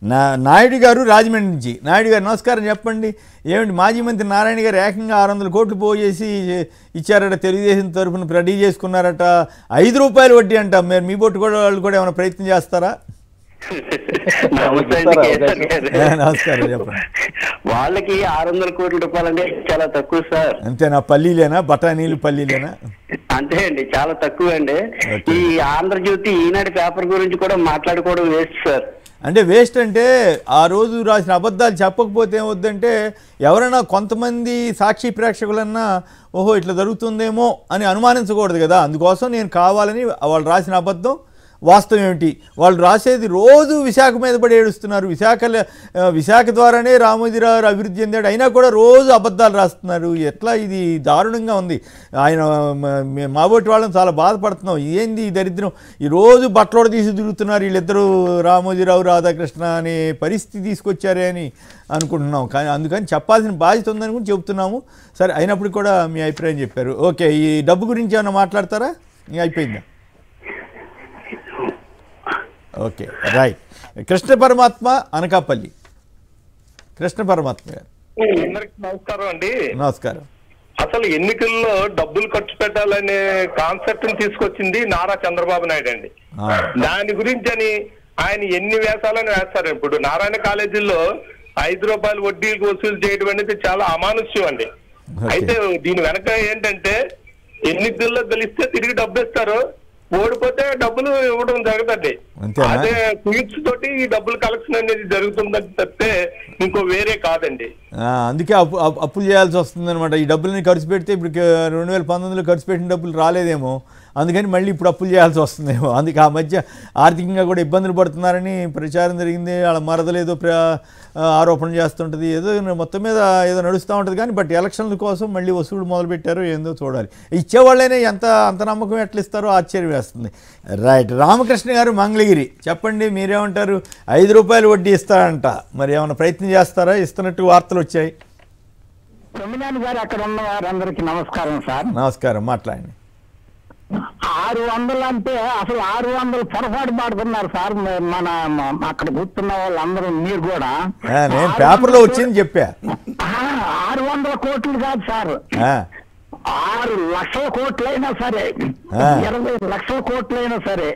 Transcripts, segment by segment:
నాయుడు గారు రాజమండ్రి నుంచి. నాయుడు గారు నమస్కారం, చెప్పండి. ఏమిటి మాజీ మంత్రి నారాయణ గారు ఏకంగా 600 కోట్లు పోయేసి ఇచ్చారట, తెలుగుదేశం తరఫున రెడీ చేసుకున్నారట, ₹5 వడ్డీ అంట. మీరు మీ బొట్టు కూడా వాళ్ళు కూడా ఏమైనా ప్రయత్నం చేస్తారా? నమస్కారం, చెప్పండి. వాళ్ళకి 600 కోట్ల రూపాయలు అంటే చాలా తక్కువ సార్. అంతేనా? పల్లీలేనా? బఠానీలు పల్లీలేనా? అంతే అండి, చాలా తక్కువ అండి. ఈ ఆంధ్రజ్యోతి ఈనాడు పేపర్ గురించి కూడా మాట్లాడుకోవడం వేస్ట్ సార్. అంటే వేస్ట్ అంటే ఆ రోజు రాసిన అబద్ధాలు చెప్పకపోతే ఏమవుద్దంటే ఎవరైనా కొంతమంది సాక్షి ప్రేక్షకులన్నా ఓహో ఇట్లా జరుగుతుందేమో అని అనుమానించకూడదు కదా. అందుకోసం నేను కావాలని వాళ్ళు రాసిన అబద్ధం వాస్తవం ఏమిటి, వాళ్ళు రాసేది రోజు విశాఖ మీద పడి ఏడుస్తున్నారు. విశాఖ ద్వారానే రామోజీరావు అభివృద్ధి చెందాడు, అయినా కూడా రోజు అబద్ధాలు రాస్తున్నారు. ఎట్లా ఇది దారుణంగా ఉంది. ఆయన మాబోటి వాళ్ళని చాలా బాధపడుతున్నాం. ఏంది ఈ దరిద్రం, ఈ రోజు బట్టలోడ తీసి తిరుగుతున్నారు వీళ్ళిద్దరూ, రామోజీరావు రాధాకృష్ణ అనే పరిస్థితి తీసుకొచ్చారే అని అనుకుంటున్నాం. కానీ అందుకని చెప్పాల్సిన బాధ్యత ఉందని కూడా చెబుతున్నాము. సరే, అయినప్పుడు కూడా మీ అభిప్రాయం చెప్పారు. ఓకే, ఈ డబ్బు గురించి ఏమైనా మాట్లాడతారా? అయిపోయిందా? Okay, right. కృష్ణ పరమాత్మ, అనకాపల్లి. కృష్ణ పరమాత్మ గారు అందరికి నమస్కారం అండి. నమస్కారం. అసలు ఎన్నికల్లో డబ్బులు ఖర్చు పెట్టాలనే కాన్సెప్ట్ ని తీసుకొచ్చింది నారా చంద్రబాబు నాయుడు అండి. దాని గురించి అని ఆయన ఎన్ని వేషాలని వేస్తారు. ఇప్పుడు నారాయణ కాలేజీల్లో ₹5 వడ్డీలు వసూలు చేయడం అనేది చాలా అమానుష్యం అండి. అయితే దీని వెనక ఏంటంటే ఎన్నికల్లో గెలిస్తే తిరిగి డబ్బు ఇస్తారు, ఓడిపోతే డబ్బులు ఇవ్వడం జరగదండి. అదే క్విక్స్ తోటి ఈ డబ్బులు కలెక్షన్ అనేది జరుగుతుందని చెప్తే ఇంకో వేరే కాదండి. అందుకే అప్పులు చేయాల్సి వస్తుంది అనమాట. ఈ డబ్బులని ఖర్చు పెడితే ఇప్పుడు 2019లో ఖర్చు పెట్టిన డబ్బులు రాలేదేమో, అందుకని మళ్ళీ ఇప్పుడు అప్పులు చేయాల్సి వస్తుందేమో. అందుకే ఆ మధ్య ఆర్థికంగా కూడా ఇబ్బందులు పడుతున్నారని ప్రచారం జరిగింది. వాళ్ళ మరదలేదో ఆరోపణ చేస్తుంటుంది, ఏదో మొత్తం మీద ఏదో నడుస్తూ ఉంటుంది. కానీ బట్ ఎలక్షన్ల కోసం మళ్ళీ వసూలు మొదలుపెట్టారో ఏందో చూడాలి. ఇచ్చేవాళ్ళైనా అంత నమ్మకం ఎట్లా ఇస్తారో ఆశ్చర్యం వేస్తుంది. రైట్. రామకృష్ణ గారు మంగళగిరి, చెప్పండి, మీరేమంటారు? ₹5 వడ్డీ ఇస్తారంట, మరి ఏమైనా ప్రయత్నం చేస్తారా? ఇస్తున్నట్టు వార్తలు వచ్చాయి. తొమ్మినాని గారు, అక్కడ ఉన్న వారందరికీ నమస్కారం సార్. నమస్కారం, మాట్లాడండి. 600 అంటే అసలు 600 పొరపాటు పాడుతున్నారు సార్. మన అక్కడ కూర్చున్న వాళ్ళందరూ, మీరు కూడా. నేను పేపర్లో వచ్చింది చెప్పా. 600 కోట్లు కాదు సార్, 6 లక్షల కోట్లైనా సరే, 20 లక్షల కోట్లైనా సరే,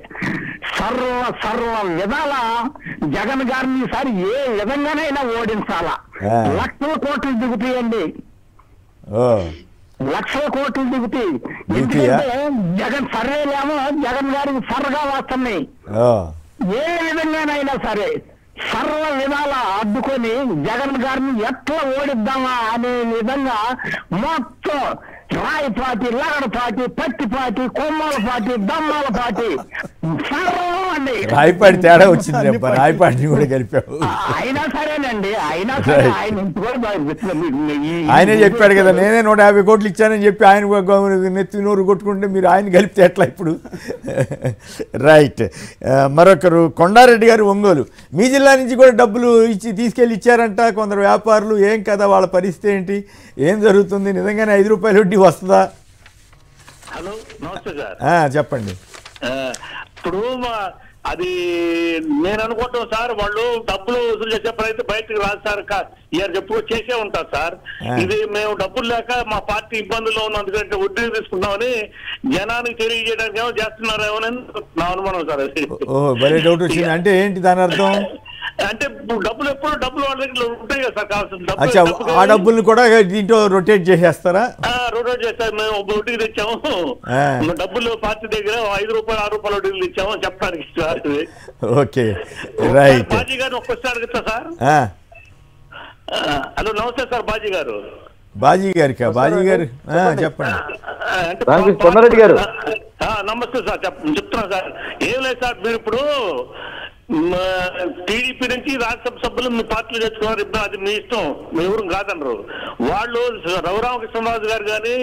సర్వ విధాల జగన్ గారిని ఈసారి ఏ విధంగానైనా ఓడించాలా. లక్షల కోట్లు దిగుతాయండి, లక్షల కోట్లు దిగుతాయి. ఎందుకంటే జగన్ సర్వేలేమో జగన్ గారికి సర్రగా వస్తున్నాయి. ఏ విధంగానైనా సరే సర్వ విధాల అడ్డుకొని జగన్ గారిని ఎట్లా ఓడిద్దామా అనే విధంగా మొత్తం రాయి పార్టీ, లగడ పార్టీ, పత్తి పార్టీ, కొమ్మల పార్టీ, దమ్మాల పార్టీ సర్వం అండి. రాయిపాటి తేడా వచ్చింది, రాయిపాటిని కూడా కలిపావు. అయినా సరేనండి, అయినా సరే ఆయనే చెప్పాడు కదా, నేనే 150 కోట్లు ఇచ్చానని చెప్పి ఆయన నెత్తి నోరు కొట్టుకుంటే మీరు ఆయన కలిపితే ఎట్లా ఇప్పుడు? రైట్. మరొకరు కొండారెడ్డి గారు, ఒంగోలు. మీ జిల్లా నుంచి కూడా డబ్బులు తీసుకెళ్ళి ఇచ్చారంట కొందరు వ్యాపారులు. ఏం కదా వాళ్ళ పరిస్థితి ఏంటి, ఏం జరుగుతుంది? నిజంగానే ₹5 వడ్డీ వస్తుందా? హలో, నమస్తే సార్. చెప్పండి. ఇప్పుడు అది నేను అనుకుంటాం సార్, వాళ్ళు డబ్బులు వసూలు చేసే ప్రయత్నం బయటకు రాదు సార్, ఎప్పుడు చేసే ఉంటారు సార్. ఇది మేము డబ్బులు లేక మా పార్టీ ఇబ్బందుల్లో ఉన్నందుకంటే వడ్డీ తీసుకున్నామని జనానికి తెలియజేయడానికి ఏమో చేస్తున్నారేమో నా అనుమానం సార్. అది భలే డౌట్ వచ్చింది. అంటే ఏంటి దాని అర్థం? అంటే డబ్బులు ఎప్పుడు డబ్బులు వాళ్ళ దగ్గర ఉంటాయి కదా సార్, కావాల్సిన ఆ డబ్బులు కూడా దీంట్లో రొటేట్ చేసేస్తారా? రొటేట్ చేస్తారు. మేము వడ్డీకి తెచ్చాము, డబ్బులు పార్టీ దగ్గర ₹5 ₹6 వడ్డీలు తెచ్చాము చెప్పడానికి సార్. Okay, right. బాజీ గారు ఒక్కసారి అడుగుతా సార్. హలో, నమస్తే సార్. బాజీ గారు. బాజీ గారికి బాజీ గారు చెప్పండి. కొండారెడ్డి గారు నమస్తే సార్. చెప్తున్నా సార్. ఏం లేదు సార్, మీరు ఇప్పుడు టీడీపీ నుంచి రాజ్యసభ సభ్యులు మీ పార్టీలు తెచ్చుకున్నారు, ఇప్పుడు అది మీ ఇష్టం, మీ ఎవరు కాదనరు. వాళ్ళు రఘురామకృష్ణరాజు గారు కానీ,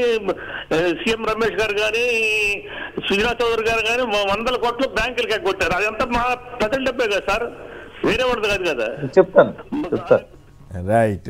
సీఎం రమేష్ గారు కానీ, సుజనా చౌదరి గారు కానీ 100 కోట్లు బ్యాంకులకి ఎగ్గొట్టారు. అదంతా మా ప్రజల డబ్బే కదా సార్, వేరే వాళ్ళది కాదు కదా. చెప్తాను. రైట్.